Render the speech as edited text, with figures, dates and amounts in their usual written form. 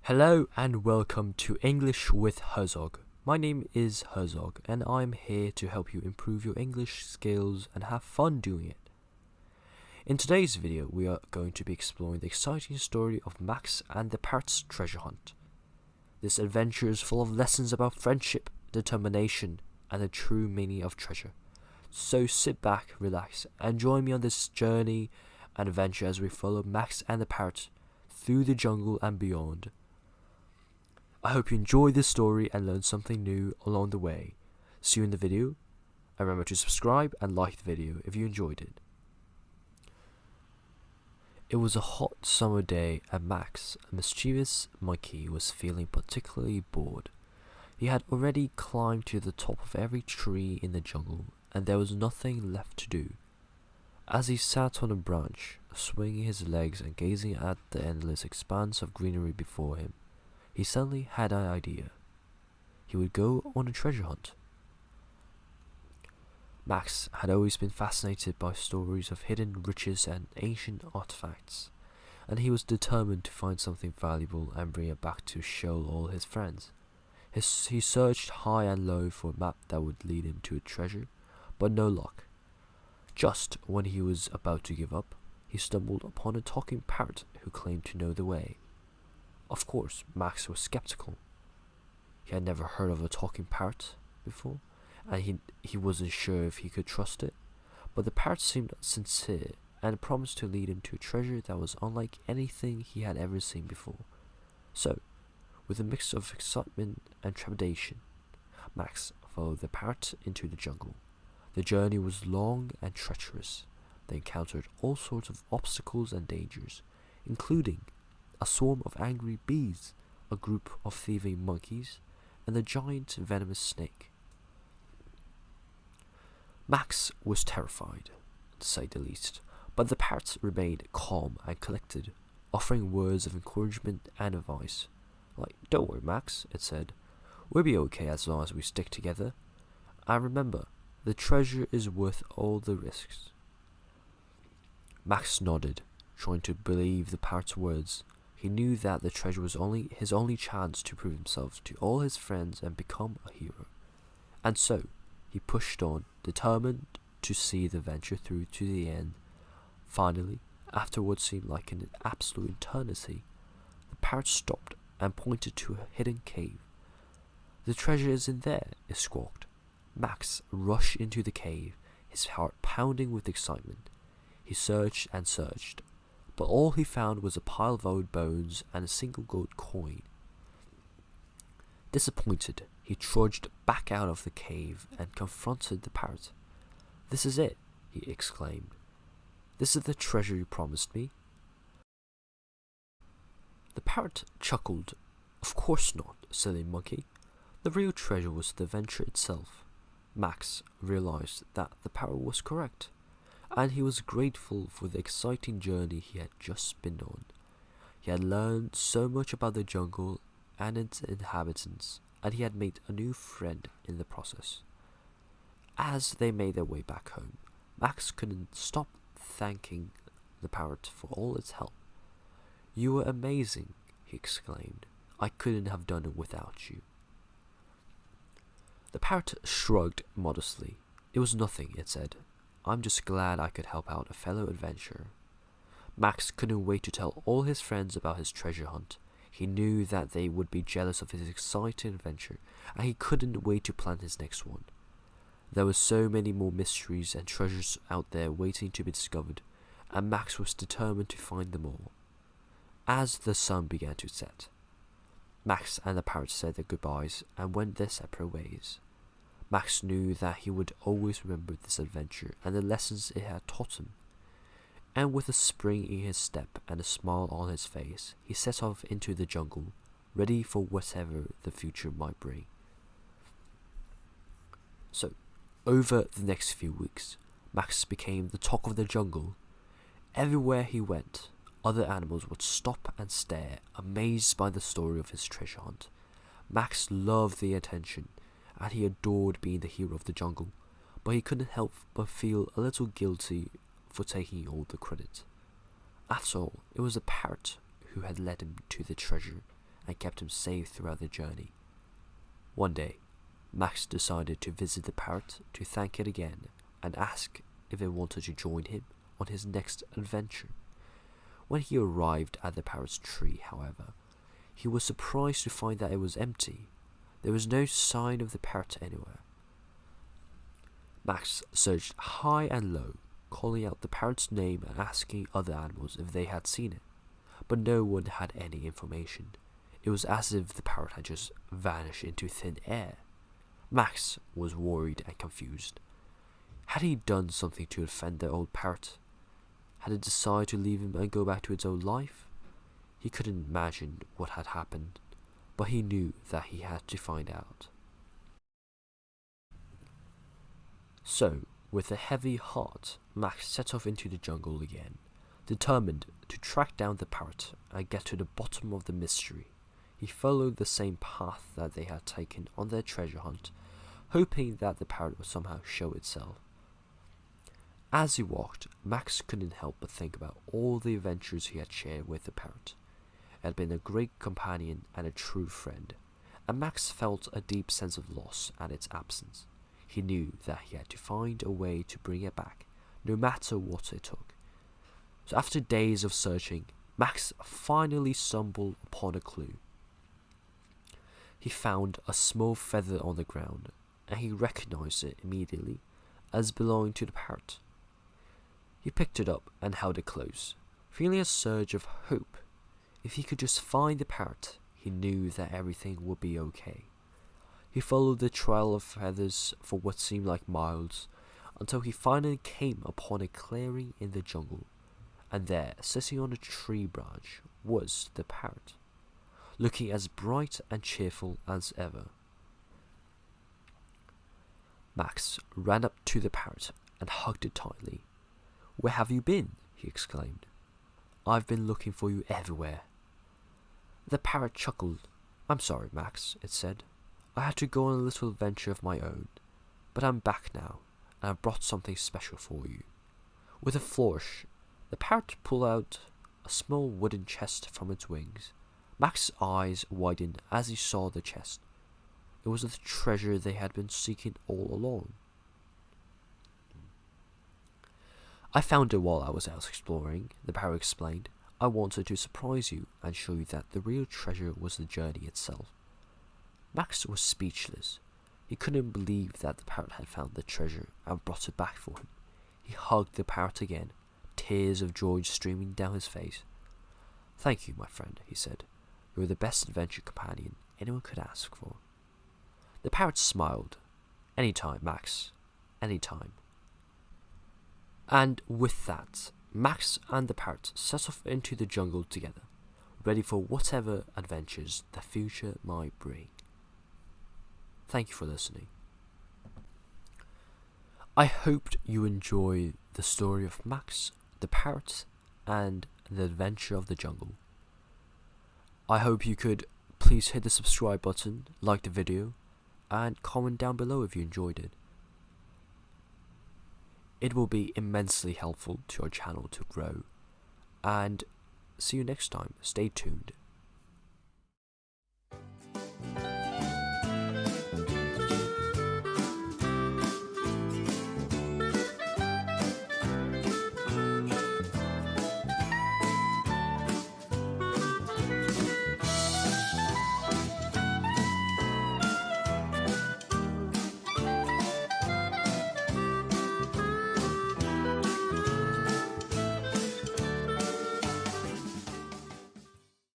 Hello and welcome to English with Herzog. My name is Herzog and I'm here to help you improve your English skills and have fun doing it. In today's video, we are going to be exploring the exciting story of Max and the Parrot's treasure hunt. This adventure is full of lessons about friendship, determination, and the true meaning of treasure. So sit back, relax, and join me on this journey and adventure as we follow Max and the Parrot through the jungle and beyond. I hope you enjoyed this story and learned something new along the way. See you in the video, and remember to subscribe and like the video if you enjoyed it. It was a hot summer day and Max, a mischievous monkey, was feeling particularly bored. He had already climbed to the top of every tree in the jungle and there was nothing left to do. As he sat on a branch, swinging his legs and gazing at the endless expanse of greenery before him, he suddenly had an idea. He would go on a treasure hunt. Max had always been fascinated by stories of hidden riches and ancient artifacts, and he was determined to find something valuable and bring it back to show all his friends. He searched high and low for a map that would lead him to a treasure, but no luck. Just when he was about to give up, he stumbled upon a talking parrot who claimed to know the way. Of course, Max was skeptical. He had never heard of a talking parrot before, and he wasn't sure if he could trust it, but the parrot seemed sincere and promised to lead him to a treasure that was unlike anything he had ever seen before. So, with a mix of excitement and trepidation, Max followed the parrot into the jungle. The journey was long and treacherous. They encountered all sorts of obstacles and dangers, including a swarm of angry bees, a group of thieving monkeys, and a giant venomous snake. Max was terrified, to say the least, but the parrot remained calm and collected, offering words of encouragement and advice. "Don't worry, Max," it said. "We'll be okay as long as we stick together. And remember, the treasure is worth all the risks." Max nodded, trying to believe the parrot's words. He knew that the treasure was his only chance to prove himself to all his friends and become a hero. And so, he pushed on, determined to see the venture through to the end. Finally, after what seemed like an absolute eternity, the parrot stopped and pointed to a hidden cave. "The treasure is in there," it squawked. Max rushed into the cave, his heart pounding with excitement. He searched and searched, but all he found was a pile of old bones and a single gold coin. Disappointed, he trudged back out of the cave and confronted the parrot. "This is it," he exclaimed. "This is the treasure you promised me." The parrot chuckled. "Of course not, silly monkey. The real treasure was the adventure itself." Max realized that the parrot was correct, and he was grateful for the exciting journey he had just been on. He had learned so much about the jungle and its inhabitants, and he had made a new friend in the process. As they made their way back home, Max couldn't stop thanking the parrot for all its help. "You were amazing," he exclaimed. "I couldn't have done it without you." The parrot shrugged modestly. "It was nothing," it said. "I'm just glad I could help out a fellow adventurer." Max couldn't wait to tell all his friends about his treasure hunt. He knew that they would be jealous of his exciting adventure, and he couldn't wait to plan his next one. There were so many more mysteries and treasures out there waiting to be discovered, and Max was determined to find them all. As the sun began to set, Max and the parrot said their goodbyes and went their separate ways. Max knew that he would always remember this adventure and the lessons it had taught him. And with a spring in his step and a smile on his face, he set off into the jungle, ready for whatever the future might bring. So, over the next few weeks, Max became the talk of the jungle. Everywhere he went, other animals would stop and stare, amazed by the story of his treasure hunt. Max loved the attention, and he adored being the hero of the jungle. but he couldn't help but feel a little guilty for taking all the credit. After all, it was the parrot who had led him to the treasure and kept him safe throughout the journey. One day, Max decided to visit the parrot to thank it again and ask if it wanted to join him on his next adventure. When he arrived at the parrot's tree, however, he was surprised to find that it was empty. There was no sign of the parrot anywhere. Max searched high and low, calling out the parrot's name and asking other animals if they had seen it, but no one had any information. It was as if the parrot had just vanished into thin air. Max was worried and confused. Had he done something to offend the old parrot? Had it decided to leave him and go back to its old life? He couldn't imagine what had happened, but he knew that he had to find out. So, with a heavy heart, Max set off into the jungle again, determined to track down the parrot and get to the bottom of the mystery. He followed the same path that they had taken on their treasure hunt, hoping that the parrot would somehow show itself. As he walked, Max couldn't help but think about all the adventures he had shared with the parrot. It had been a great companion and a true friend, and Max felt a deep sense of loss at its absence. He knew that he had to find a way to bring it back, no matter what it took. So after days of searching, Max finally stumbled upon a clue. He found a small feather on the ground, and he recognized it immediately as belonging to the parrot. He picked it up and held it close, feeling a surge of hope. If he could just find the parrot, he knew that everything would be okay. He followed the trail of feathers for what seemed like miles, until he finally came upon a clearing in the jungle, and there, sitting on a tree branch, was the parrot, looking as bright and cheerful as ever. Max ran up to the parrot and hugged it tightly. "Where have you been?" he exclaimed. "I've been looking for you everywhere." The parrot chuckled. "I'm sorry, Max," it said. "I had to go on a little adventure of my own, but I'm back now, and I've brought something special for you." With a flourish, the parrot pulled out a small wooden chest from its wings. Max's eyes widened as he saw the chest. It was the treasure they had been seeking all along. "I found it while I was out exploring," the parrot explained. "I wanted to surprise you and show you that the real treasure was the journey itself." Max was speechless. He couldn't believe that the parrot had found the treasure and brought it back for him. He hugged the parrot again, tears of joy streaming down his face. "Thank you, my friend," he said. "You're the best adventure companion anyone could ask for." The parrot smiled. "Anytime, Max. Anytime." And with that, Max and the parrot set off into the jungle together, ready for whatever adventures the future might bring. Thank you for listening. I hoped you enjoyed the story of Max, the parrot, and the adventure of the jungle. I hope you could please hit the subscribe button, like the video, and comment down below if you enjoyed it. It will be immensely helpful to our channel to grow. And see you next time. Stay tuned.